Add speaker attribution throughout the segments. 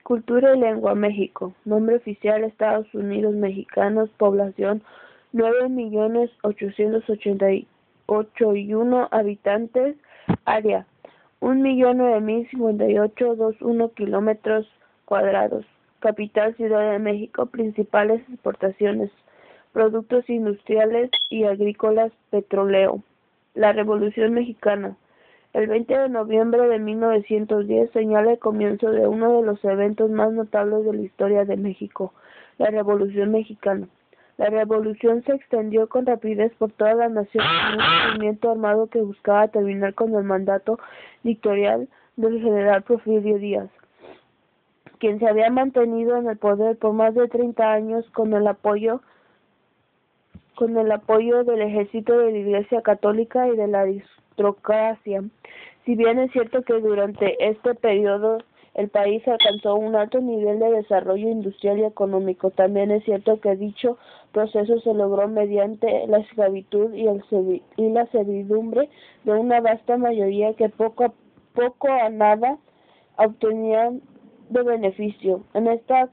Speaker 1: Cultura y lengua: México. Nombre oficial: Estados Unidos Mexicanos. Población: 9.888.001 habitantes. Área: 1.009.058.21 km². Capital: Ciudad de México. Principales exportaciones: productos industriales y agrícolas, petróleo. La Revolución Mexicana. El 20 de noviembre de 1910 señala el comienzo de uno de los eventos más notables de la historia de México, la Revolución Mexicana. La revolución se extendió con rapidez por toda la nación en un movimiento armado que buscaba terminar con el mandato dictatorial del general Porfirio Díaz, quien se había mantenido en el poder por más de 30 años con el apoyo del ejército, de la Iglesia Católica y de la aristocracia. Si bien es cierto que durante este periodo el país alcanzó un alto nivel de desarrollo industrial y económico, también es cierto que dicho proceso se logró mediante la esclavitud y la servidumbre de una vasta mayoría que poco a nada obtenían de beneficio. En estas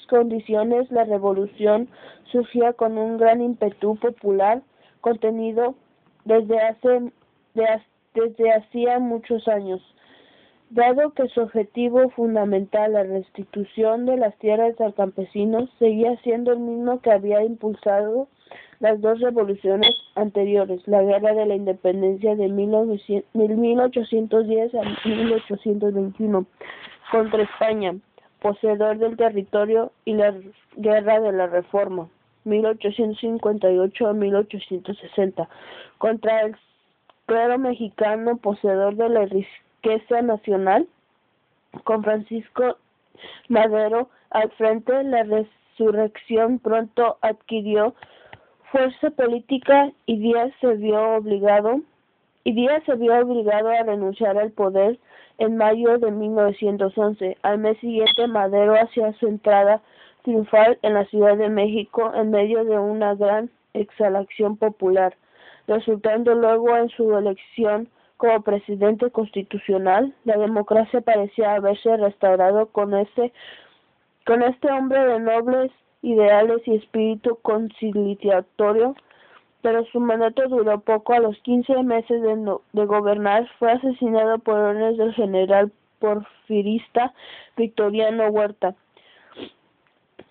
Speaker 1: condiciones, la revolución surgía con un gran ímpetu popular contenido desde hacía muchos años. Dado que su objetivo fundamental, la restitución de las tierras al campesino, seguía siendo el mismo que había impulsado las dos revoluciones anteriores, la Guerra de la Independencia de 1810 a 1821 contra España, poseedor del territorio, y la Guerra de la Reforma, 1858 a 1860, contra el clero mexicano, poseedor de la riqueza nacional, con Francisco Madero al frente. La resurrección pronto adquirió fuerza política y Díaz se vio obligado a renunciar al poder en mayo de 1911. Al mes siguiente, Madero hacía su entrada triunfal en la Ciudad de México en medio de una gran exhalación popular, resultando luego en su elección como presidente constitucional. La democracia parecía haberse restaurado con este hombre de nobles ideales y espíritu conciliatorio, pero su mandato duró poco. A los 15 meses de gobernar, fue asesinado por órdenes del general porfirista Victoriano Huerta,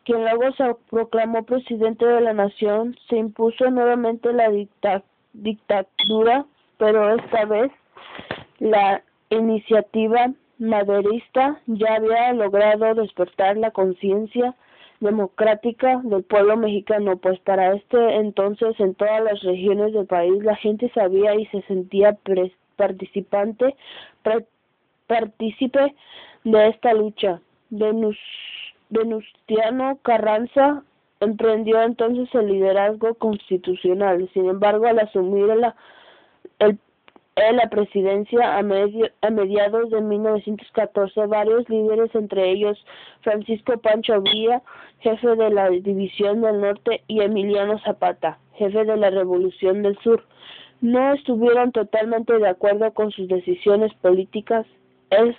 Speaker 1: quien luego se proclamó presidente de la nación. Se impuso nuevamente la dictadura, pero esta vez la iniciativa maderista ya había logrado despertar la conciencia democrática del pueblo mexicano, pues para este entonces en todas las regiones del país la gente sabía y se sentía partícipe de esta lucha. Venustiano Carranza emprendió entonces el liderazgo constitucional. Sin embargo, al asumir la presidencia a mediados de 1914, varios líderes, entre ellos Francisco Pancho Villa, jefe de la División del Norte, y Emiliano Zapata, jefe de la Revolución del Sur, no estuvieron totalmente de acuerdo con sus decisiones políticas, en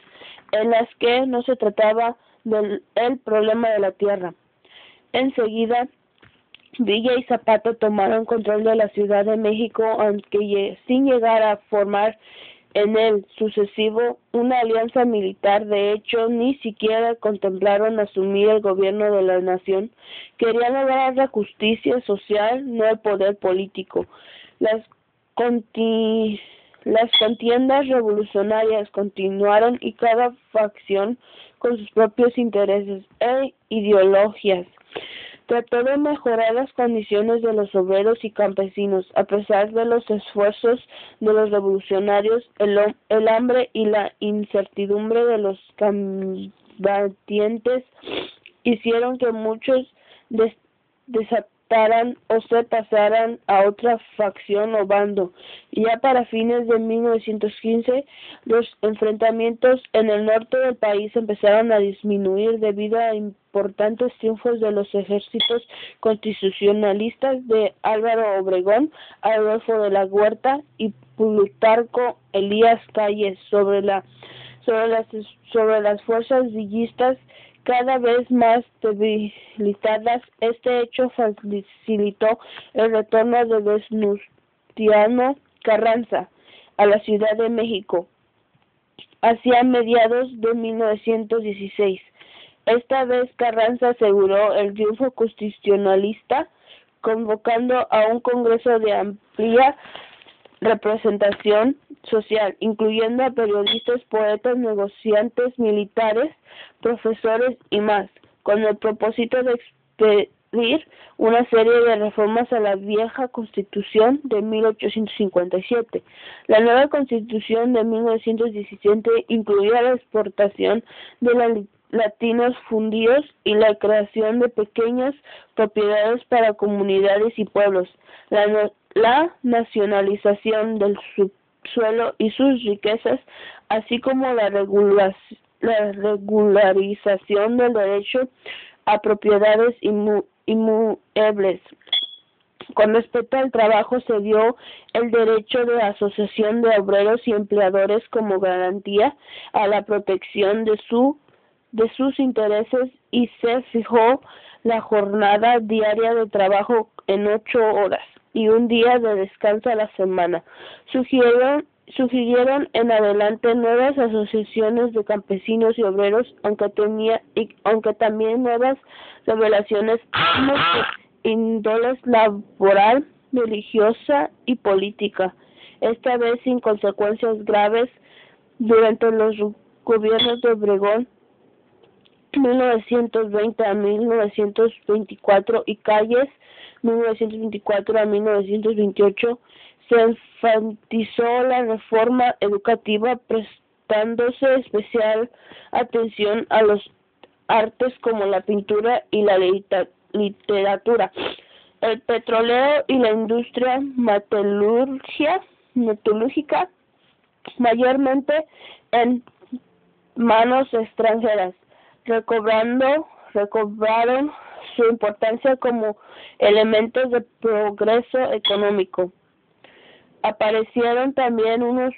Speaker 1: las que no se trataba del problema de la tierra. Enseguida, Villa y Zapata tomaron control de la Ciudad de México, aunque sin llegar a formar en el sucesivo una alianza militar. De hecho, ni siquiera contemplaron asumir el gobierno de la nación. Querían lograr la justicia social, no el poder político. Las contiendas revolucionarias continuaron, y cada facción, con sus propios intereses e ideologías, trató de mejorar las condiciones de los obreros y campesinos. A pesar de los esfuerzos de los revolucionarios, el hambre y la incertidumbre de los combatientes hicieron que muchos desataran o se pasaran a otra facción o bando. Y ya para fines de 1915, los enfrentamientos en el norte del país empezaron a disminuir debido a importantes triunfos de los ejércitos constitucionalistas de Álvaro Obregón, Adolfo de la Huerta y Plutarco Elías Calles sobre sobre las fuerzas villistas cada vez más debilitadas. Este hecho facilitó el retorno de Venustiano Carranza a la Ciudad de México hacia mediados de 1916. Esta vez Carranza aseguró el triunfo constitucionalista, convocando a un congreso de amplia representación social, incluyendo a periodistas, poetas, negociantes, militares, profesores y más, con el propósito de expedir una serie de reformas a la vieja Constitución de 1857. La nueva Constitución de 1917 incluía la exportación de la latinos fundidos y la creación de pequeñas propiedades para comunidades y pueblos, la nacionalización del subsuelo y sus riquezas, así como la regularización del derecho a propiedades inmuebles. Con respecto al trabajo, se dio el derecho de asociación de obreros y empleadores como garantía a la protección de sus intereses, y se fijó la jornada diaria de trabajo en 8 horas y un día de descanso a la semana. Sugirieron en adelante nuevas asociaciones de campesinos y obreros, aunque también nuevas revelaciones de índole laboral, religiosa y política, esta vez sin consecuencias graves. Durante los gobiernos de Obregón 1920 a 1924 y Calles 1924 a 1928, se enfatizó la reforma educativa, prestándose especial atención a los artes como la pintura y la literatura, el petróleo y la industria metalúrgica, mayormente en manos extranjeras, recobraron su importancia como elementos de progreso económico. Aparecieron también nuevos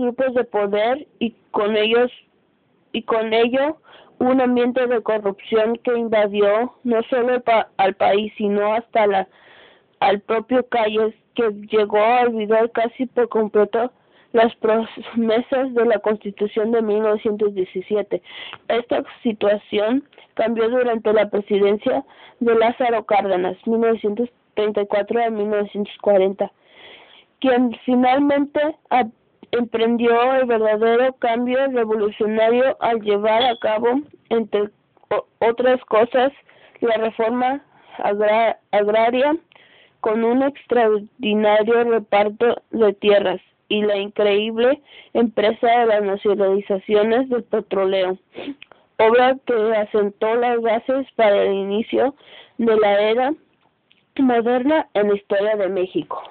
Speaker 1: grupos de poder y con ello un ambiente de corrupción que invadió no solo al país, sino hasta al propio Calles, que llegó a olvidar casi por completo las promesas de la Constitución de 1917. Esta situación cambió durante la presidencia de Lázaro Cárdenas, 1934 a 1940, quien finalmente emprendió el verdadero cambio revolucionario al llevar a cabo, entre otras cosas, la reforma agraria, con un extraordinario reparto de tierras y la increíble empresa de las nacionalizaciones del petróleo, obra que asentó las bases para el inicio de la era moderna en la historia de México.